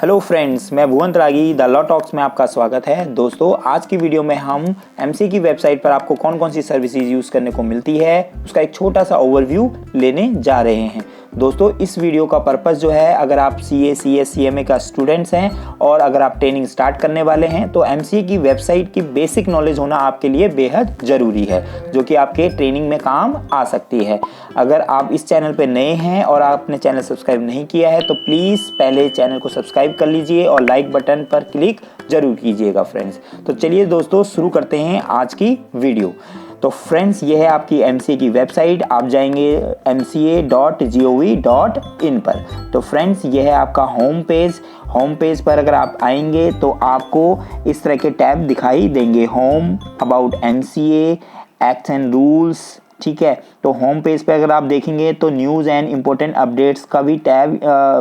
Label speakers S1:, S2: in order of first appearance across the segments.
S1: Hello friends, मैं भुवन रागी the law talks में आपका स्वागत है। दोस्तों, आज की वीडियो में हम एमसी की वेबसाइट पर आपको कौन कौन सी सर्विसेज यूज़ करने को मिलती है उसका एक छोटा सा ओवरव्यू लेने जा रहे हैं। दोस्तों, इस वीडियो का पर्पस जो है, अगर आप सीए, सीएस, सीएमए का स्टूडेंट्स हैं और अगर आप ट्रेनिंग स्टार्ट करने वाले हैं तो एमसीए की वेबसाइट की बेसिक नॉलेज होना आपके लिए बेहद ज़रूरी है, जो कि आपके ट्रेनिंग में काम आ सकती है। अगर आप इस चैनल पर नए हैं और आपने चैनल सब्सक्राइब नहीं किया है तो प्लीज़ पहले चैनल को सब्सक्राइब कर लीजिए और लाइक बटन पर क्लिक जरूर कीजिएगा फ्रेंड्स। तो चलिए दोस्तों, शुरू करते हैं आज की वीडियो। तो फ्रेंड्स, ये है आपकी एमसीए की वेबसाइट। आप जाएंगे mca.gov.in पर। तो फ्रेंड्स, ये है आपका होम पेज। होम पेज पर अगर आप आएंगे तो आपको इस तरह के टैब दिखाई देंगे, home, about MCA, acts and rules. ठीक है, तो होम पेज पे अगर आप देखेंगे तो न्यूज़ एंड इम्पोर्टेंट अपडेट्स का भी टैब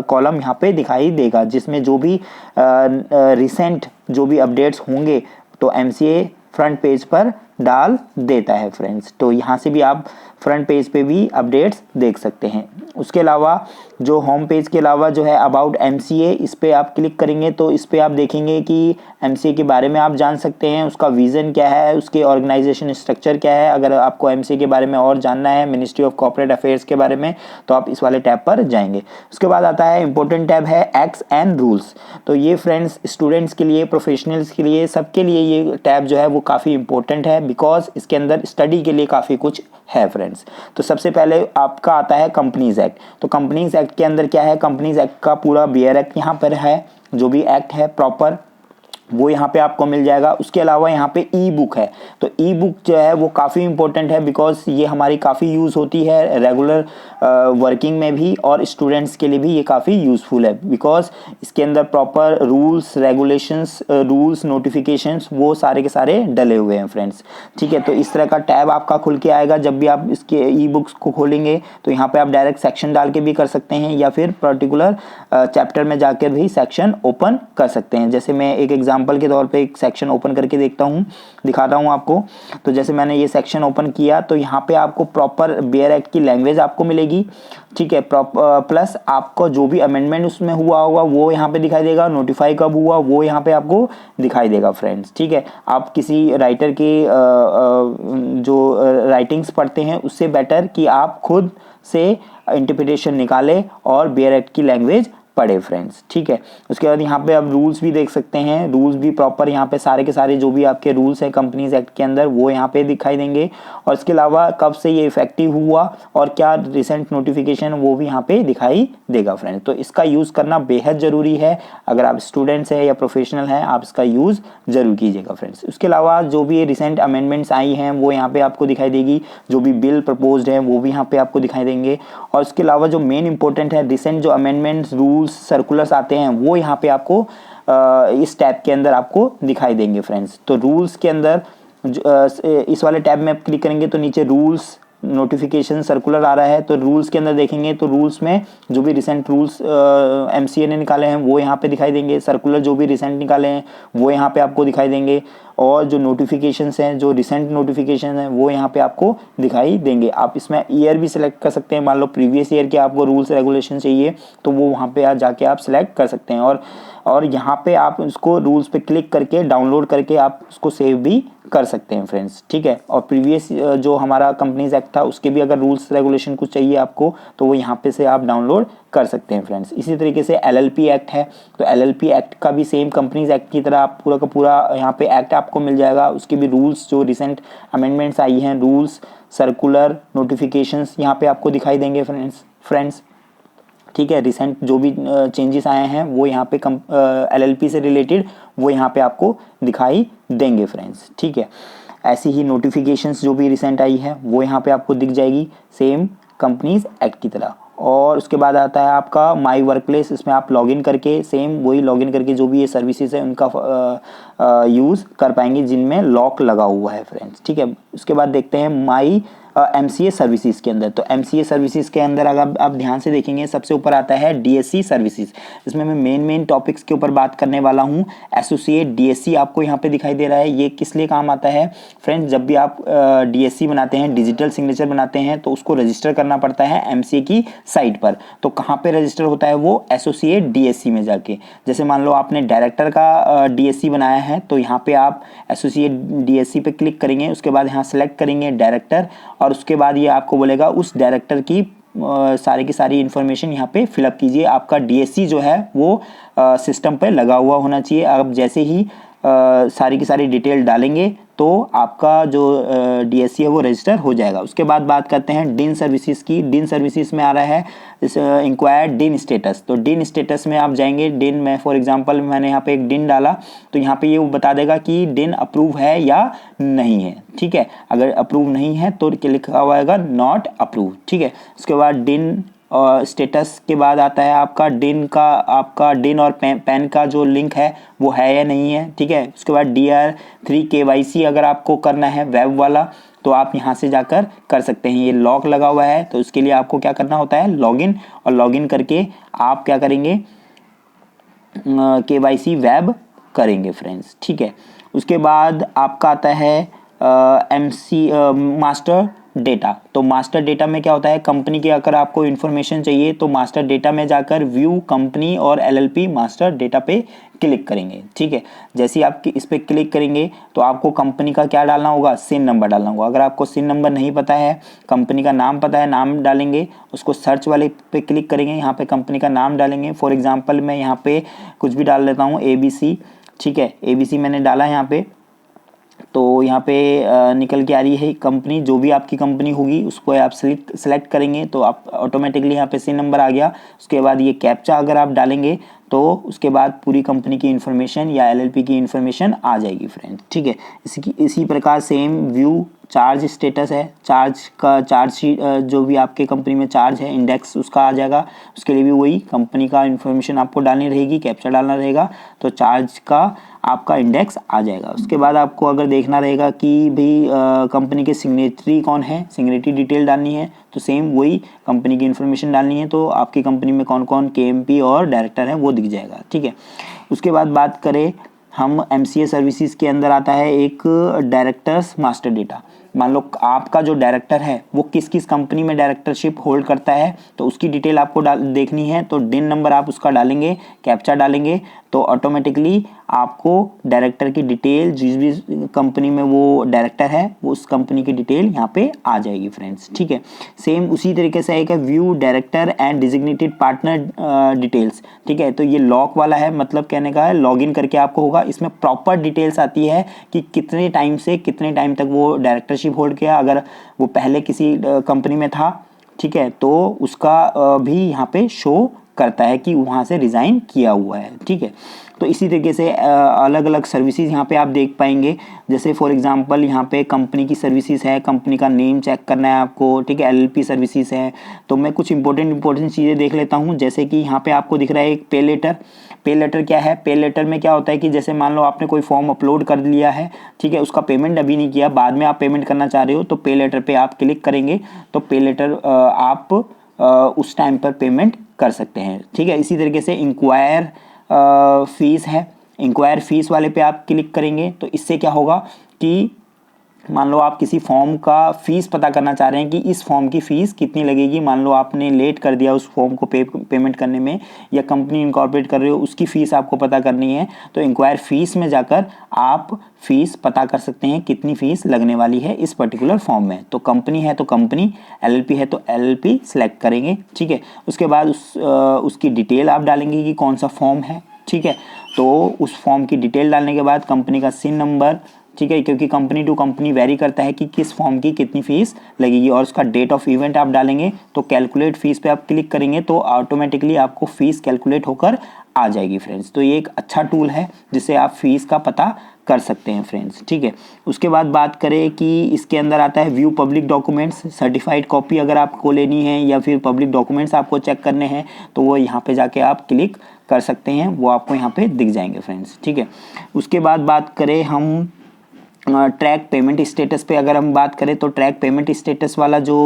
S1: कॉलम यहाँ पे दिखाई देगा, जिसमें जो भी रिसेंट जो भी अपडेट्स होंगे तो एमसीए फ्रंट पेज पर डाल देता है फ्रेंड्स। तो यहाँ से भी आप फ्रंट पेज पे भी अपडेट्स देख सकते हैं। उसके अलावा जो होम पेज के अलावा जो है अबाउट एमसीए, इस पे आप क्लिक करेंगे तो इस पे आप देखेंगे कि एमसीए के बारे में आप जान सकते हैं, उसका विज़न क्या है, उसके ऑर्गेनाइजेशन स्ट्रक्चर क्या है। अगर आपको एमसीए के बारे में और जानना है, मिनिस्ट्री ऑफ कॉर्पोरेट अफेयर्स के बारे में, तो आप इस वाले टैब पर जाएंगे। उसके बाद आता है इंपॉर्टेंट टैब है एक्ट्स एंड रूल्स। तो ये फ्रेंड्स स्टूडेंट्स के लिए, प्रोफेशनल्स के लिए, सबके लिए ये टैब जो है वो काफ़ी इंपॉर्टेंट है, बिकॉज इसके अंदर स्टडी के लिए काफ़ी कुछ है फ्रेंड्स। तो सबसे पहले आपका आता है कंपनीज एक्ट। तो कंपनीज एक्ट के अंदर क्या है, कंपनीज एक्ट का पूरा बियर एक्ट यहाँ पर है, जो भी एक्ट है प्रॉपर वो यहाँ पे आपको मिल जाएगा। उसके अलावा यहाँ पे ई बुक है। तो ई बुक जो है वो काफ़ी इंपॉर्टेंट है, बिकॉज ये हमारी काफ़ी यूज़ होती है रेगुलर वर्किंग में भी, और स्टूडेंट्स के लिए भी ये काफ़ी यूज़फुल है, बिकॉज इसके अंदर proper rules, regulations, rules, notifications वो सारे के सारे डले हुए हैं फ्रेंड्स। ठीक है, तो इस तरह का टैब आपका खुल के आएगा। जब भी आप इसके ई बुक्स को खोलेंगे तो यहाँ पे आप डायरेक्ट सेक्शन डाल के भी कर सकते हैं, या फिर पर्टिकुलर चैप्टर में जाकर भी सेक्शन ओपन कर सकते हैं। जैसे मैं एक एग्जाम्पल के तौर पे एक सेक्शन ओपन करके दिखाता हूँ आपको। तो जैसे मैंने ये सेक्शन ओपन किया तो यहाँ पे आपको प्रॉपर बियर एक्ट की लैंग्वेज आपको मिलेगी। ठीक है, प्लस आपको जो भी अमेंडमेंट उसमें हुआ होगा वो यहाँ पे दिखाई देगा, नोटिफाई कब हुआ वो यहाँ पे आपको दिखाई देगा फ्रेंड्स। ठीक है, आप किसी राइटर के जो राइटिंग्स पढ़ते हैं उससे बेटर कि आप खुद से इंटरप्रिटेशन निकालें और बियर एक्ट की लैंग्वेज पढ़े फ्रेंड्स। ठीक है, उसके बाद यहाँ पे आप रूल्स भी देख सकते हैं। रूल्स भी प्रॉपर यहाँ पे सारे के सारे जो भी आपके रूल्स हैं कंपनीज एक्ट के अंदर वो यहाँ पे दिखाई देंगे, और इसके अलावा कब से ये इफेक्टिव हुआ और क्या रिसेंट नोटिफिकेशन वो भी यहाँ पे दिखाई देगा फ्रेंड्स। तो इसका यूज़ करना बेहद ज़रूरी है। अगर आप स्टूडेंट्स हैं या प्रोफेशनल हैं, आप इसका यूज़ ज़रूर कीजिएगा फ्रेंड्स। उसके अलावा जो भी रिसेंट अमेंडमेंट्स आई हैं वो यहाँ पे आपको दिखाई देगी, जो भी बिल प्रपोज्ड है वो भी यहाँ पे आपको दिखाई देंगे। और उसके अलावा जो मेन इंपॉर्टेंट है, रिसेंट जो अमेंडमेंट्स, रूल्स, सर्कुलर्स आते हैं वो यहाँ पे आपको इस टैब के अंदर आपको दिखाई देंगे फ्रेंड्स। तो रूल्स के अंदर इस वाले टैब में आप क्लिक करेंगे तो नीचे रूल्स, नोटिफिकेशन, सर्कुलर आ रहा है। तो रूल्स के अंदर देखेंगे तो रूल्स में जो भी रिसेंट रूल्स एमसीए ने निकाले हैं वो यहाँ पे दिखाई देंगे। सर्कुलर जो भी रिसेंट निकाले हैं वो यहाँ पे आपको दिखाई देंगे, और जो नोटिफिकेशंस हैं, जो रिसेंट नोटिफिकेशन हैं वो यहाँ पे आपको दिखाई देंगे। आप इसमें ईयर भी सिलेक्ट कर सकते हैं। मान लो प्रीवियस ईयर के आपको रूल्स रेगुलेशन चाहिए तो वो वहाँ पे जाके आप सिलेक्ट कर सकते हैं, और यहाँ पे आप उसको रूल्स पे क्लिक करके डाउनलोड करके आप उसको सेव भी कर सकते हैं फ्रेंड्स। ठीक है, और प्रीवियस जो हमारा कंपनीज एक्ट था उसके भी अगर रूल्स रेगुलेशन कुछ चाहिए आपको तो वो यहाँ पे से आप डाउनलोड कर सकते हैं फ्रेंड्स। इसी तरीके से एलएलपी एक्ट है, तो एलएलपी एक्ट का भी सेम कंपनीज एक्ट की तरह आप पूरा का पूरा यहाँ पे एक्ट आपको मिल जाएगा। उसके भी रूल्स, जो रिसेंट अमेंडमेंट्स आई हैं, रूल्स, सर्कुलर, नोटिफिकेशंस यहाँ पे आपको दिखाई देंगे फ्रेंड्स। ठीक है, रिसेंट जो भी चेंजेस आए हैं वो यहाँ पे एलएलपी से रिलेटेड वो यहाँ पे आपको दिखाई देंगे फ्रेंड्स। ठीक है, ऐसी ही नोटिफिकेशंस जो भी रिसेंट आई है वो यहाँ पे आपको दिख जाएगी, सेम कंपनीज एक्ट की तरह। और उसके बाद आता है आपका माई वर्क प्लेस। इसमें आप लॉगिन करके, सेम वही लॉगिन करके जो भी ये सर्विसेज है उनका यूज़ कर पाएंगे जिनमें लॉक लगा हुआ है फ्रेंड्स। ठीक है, उसके बाद देखते हैं माई एमसीए सर्विसेज के अंदर। तो एमसीए सर्विसेज के अंदर अगर आप ध्यान से देखेंगे सबसे ऊपर आता है डीएससी सर्विसेज। इसमें मैं मेन टॉपिक्स के ऊपर बात करने वाला हूँ। एसोसिएट डीएससी आपको यहाँ पे दिखाई दे रहा है, ये किस लिए काम आता है फ्रेंड्स? जब भी आप डीएससी बनाते हैं, डिजिटल सिग्नेचर बनाते हैं, तो उसको रजिस्टर करना पड़ता है एमसीए की साइट पर। तो कहाँ पे रजिस्टर होता है वो? एसोसिएट डीएससी में जाके। जैसे मान लो आपने डायरेक्टर का डीएससी बनाया है, तो यहाँ पे आप एसोसिएट डीएससी पे क्लिक करेंगे, उसके बाद यहाँ सेलेक्ट करेंगे डायरेक्टर, और उसके बाद ये आपको बोलेगा उस डायरेक्टर की सारी की सारी इन्फॉर्मेशन यहाँ पे फिलअप कीजिए। आपका डीएससी जो है वो सिस्टम पे लगा हुआ होना चाहिए। आप जैसे ही सारी की सारी डिटेल डालेंगे तो आपका जो डीएससी है वो रजिस्टर हो जाएगा। उसके बाद बात करते हैं डिन सर्विसेज की। डिन सर्विसेज में आ रहा है इंक्वायर डिन स्टेटस। तो डिन स्टेटस में आप जाएंगे, डिन में फॉर एग्जांपल मैंने यहाँ पे एक डिन डाला, तो यहाँ पे ये बता देगा कि डिन अप्रूव है या नहीं है। ठीक है, अगर अप्रूव नहीं है तो लिखा हुआ है नॉट अप्रूव। ठीक है, उसके बाद डिन और स्टेटस के बाद आता है आपका डिन और पैन का जो लिंक है वो है या नहीं है। ठीक है, उसके बाद DR3 KYC अगर आपको करना है वेब वाला, तो आप यहाँ से जाकर कर सकते हैं। ये लॉक लगा हुआ है, तो उसके लिए आपको क्या करना होता है? लॉगिन, और लॉगिन करके आप क्या करेंगे? KYC वेब करेंगे फ्रेंड्स। ठीक है, उसके बाद आपका आता है मास्टर डेटा। तो मास्टर डेटा में क्या होता है? कंपनी की अगर आपको इन्फॉर्मेशन चाहिए तो मास्टर डेटा में जाकर व्यू कंपनी और LLP मास्टर डेटा पे क्लिक करेंगे। ठीक है, जैसे ही आप इस पे क्लिक करेंगे तो आपको कंपनी का क्या डालना होगा? सिन नंबर डालना होगा। अगर आपको सिन नंबर नहीं पता है, कंपनी का नाम पता है, नाम डालेंगे, उसको सर्च वाले पे क्लिक करेंगे, यहाँ पे कंपनी का नाम डालेंगे। फॉर एग्जाम्पल मैं यहाँ पे कुछ भी डाल लेता हूँ, ABC। ठीक है, ABC मैंने डाला यहाँ पे, तो यहाँ पे निकल के आ रही है कंपनी। जो भी आपकी कंपनी होगी उसको आप सेलेक्ट करेंगे तो आप ऑटोमेटिकली यहाँ पे सिन नंबर आ गया। उसके बाद ये कैप्चा अगर आप डालेंगे तो उसके बाद पूरी कंपनी की इन्फॉर्मेशन या LLP की इन्फॉर्मेशन आ जाएगी फ्रेंड। ठीक है, इसी प्रकार सेम व्यू चार्ज स्टेटस है, चार्ज शीट जो भी आपके कंपनी में चार्ज है इंडेक्स उसका आ जाएगा। उसके लिए भी वही कंपनी का इन्फॉर्मेशन आपको डालनी रहेगी, कैप्चा डालना रहेगा, तो चार्ज का आपका इंडेक्स आ जाएगा। उसके बाद आपको अगर देखना रहेगा कि भाई कंपनी के सिग्नेटरी कौन है, सिग्नेटरी डिटेल डालनी है, तो सेम वही कंपनी की इन्फॉर्मेशन डालनी है। तो आपकी कंपनी में कौन कौन KMP और डायरेक्टर है वो दिख जाएगा। ठीक है, उसके बाद बात करें हम MCA सर्विसेज के अंदर आता है एक डायरेक्टर्स मास्टर डेटा। मान लो आपका जो डायरेक्टर है वो किस किस कंपनी में डायरेक्टरशिप होल्ड करता है, तो उसकी डिटेल आपको देखनी है। तो डिन नंबर आप उसका डालेंगे, कैप्चा डालेंगे, तो ऑटोमेटिकली आपको डायरेक्टर की डिटेल, जिस भी कंपनी में वो डायरेक्टर है वो उस कंपनी की डिटेल यहाँ पे आ जाएगी फ्रेंड्स। ठीक है, सेम उसी तरीके से एक है view director and designated partner details. ठीक है, तो ये लॉक वाला है, मतलब कहने का है लॉगिन करके आपको होगा। इसमें प्रॉपर डिटेल्स आती है कि कितने टाइम से कितने टाइम तक वो डायरेक्टरशिप होल्ड किया। अगर वो पहले किसी कंपनी में था, ठीक है, तो उसका भी यहाँ पे शो करता है कि वहाँ से रिज़ाइन किया हुआ है। ठीक है, तो इसी तरीके से अलग अलग सर्विसेज यहाँ पे आप देख पाएंगे। जैसे फॉर एग्जांपल यहाँ पे कंपनी की सर्विसेज है, कंपनी का नेम चेक करना है आपको। ठीक है, LLP सर्विसेज है। तो मैं कुछ इंपॉर्टेंट चीज़ें देख लेता हूँ। जैसे कि यहाँ पे आपको दिख रहा है एक पे लेटर। पे लेटर क्या है? पे लेटर में क्या होता है कि जैसे मान लो आपने कोई फॉर्म अपलोड कर लिया है, ठीक है, उसका पेमेंट अभी नहीं किया, बाद में आप पेमेंट करना चाह रहे हो, तो पे लेटर पे आप क्लिक करेंगे तो पे लेटर आप उस टाइम पर पेमेंट कर सकते हैं। ठीक है, इसी तरीके से इंक्वायर फीस है, इंक्वायर फीस वाले पे आप क्लिक करेंगे तो इससे क्या होगा कि मान लो आप किसी फॉर्म का फीस पता करना चाह रहे हैं कि इस फॉर्म की फ़ीस कितनी लगेगी। मान लो आपने लेट कर दिया उस फॉर्म को पेमेंट करने में, या कंपनी इनकॉर्पोरेट कर रहे हो, उसकी फ़ीस आपको पता करनी है, तो इंक्वायर फीस में जाकर आप फ़ीस पता कर सकते हैं कितनी फ़ीस लगने वाली है इस पर्टिकुलर फॉर्म में। तो कंपनी है तो कंपनी, LLP है तो LLP सेलेक्ट करेंगे। ठीक है, उसके बाद उसकी डिटेल आप डालेंगे कि कौन सा फॉर्म है। ठीक है, तो उस फॉर्म की डिटेल डालने के बाद कंपनी का सिन नंबर, ठीक है, क्योंकि कंपनी टू कंपनी वेरी करता है कि किस फॉर्म की कितनी फीस लगेगी, और उसका डेट ऑफ इवेंट आप डालेंगे। तो कैलकुलेट फीस पे आप क्लिक करेंगे तो ऑटोमेटिकली आपको फीस कैलकुलेट होकर आ जाएगी फ्रेंड्स। तो ये एक अच्छा टूल है जिससे आप फीस का पता कर सकते हैं फ्रेंड्स। ठीक है, उसके बाद बात करें कि इसके अंदर आता है view public documents. Certified copy अगर आपको लेनी है या फिर पब्लिक डॉक्यूमेंट्स आपको चेक करने हैं तो वो यहाँ पे जाके आप क्लिक कर सकते हैं, वो आपको यहाँ पे दिख जाएंगे फ्रेंड्स। ठीक है, उसके बाद बात करें हम ट्रैक पेमेंट स्टेटस पे अगर हम बात करें तो ट्रैक पेमेंट स्टेटस वाला जो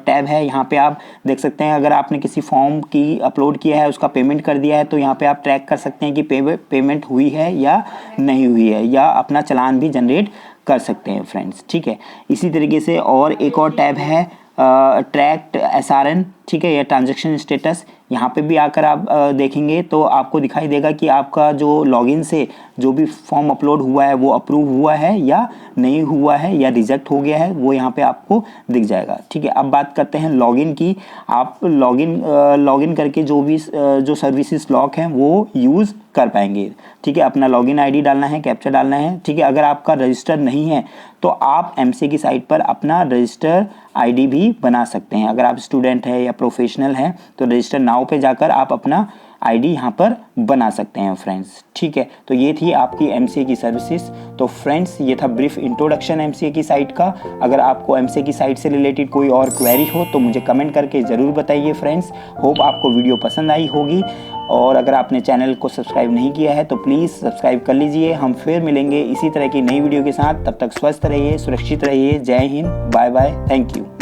S1: टैब है, यहाँ पे आप देख सकते हैं अगर आपने किसी फॉर्म की अपलोड किया है, उसका पेमेंट कर दिया है, तो यहाँ पे आप ट्रैक कर सकते हैं कि पेमेंट हुई है या नहीं हुई है, या अपना चालान भी जनरेट कर सकते हैं फ्रेंड्स। ठीक है, इसी तरीके से और एक और टैब है ट्रैक्ड SRN, ठीक है, या ट्रांजैक्शन स्टेटस। यहाँ पे भी आकर आप देखेंगे तो आपको दिखाई देगा कि आपका जो लॉगिन से जो भी फॉर्म अपलोड हुआ है वो अप्रूव हुआ है या नहीं हुआ है, या रिजेक्ट हो गया है, वो यहाँ पे आपको दिख जाएगा। ठीक है, अब बात करते हैं लॉगिन की। आप लॉगिन करके जो भी जो सर्विसेज लॉक हैं वो यूज़ कर पाएंगे। ठीक है, अपना लॉगिन आईडी डालना है, कैप्चा डालना है। ठीक है, अगर आपका रजिस्टर नहीं है तो आप एमसीए की साइट पर अपना रजिस्टर आईडी भी बना सकते हैं। अगर आप स्टूडेंट हैं या प्रोफेशनल हैं तो रजिस्टर नाउ पे जाकर आप अपना आईडी यहाँ पर बना सकते हैं फ्रेंड्स। ठीक है, तो ये थी आपकी एमसीए की सर्विसेज। तो फ्रेंड्स, ये था ब्रीफ इंट्रोडक्शन एमसीए की साइट का। अगर आपको एमसीए की साइट से रिलेटेड कोई और क्वेरी हो तो मुझे कमेंट करके ज़रूर बताइए फ्रेंड्स। होप आपको वीडियो पसंद आई होगी, और अगर आपने चैनल को सब्सक्राइब नहीं किया है तो प्लीज़ सब्सक्राइब कर लीजिए। हम फिर मिलेंगे इसी तरह की नई वीडियो के साथ। तब तक स्वस्थ रहिए, सुरक्षित रहिए। जय Hind, bye bye, thank you.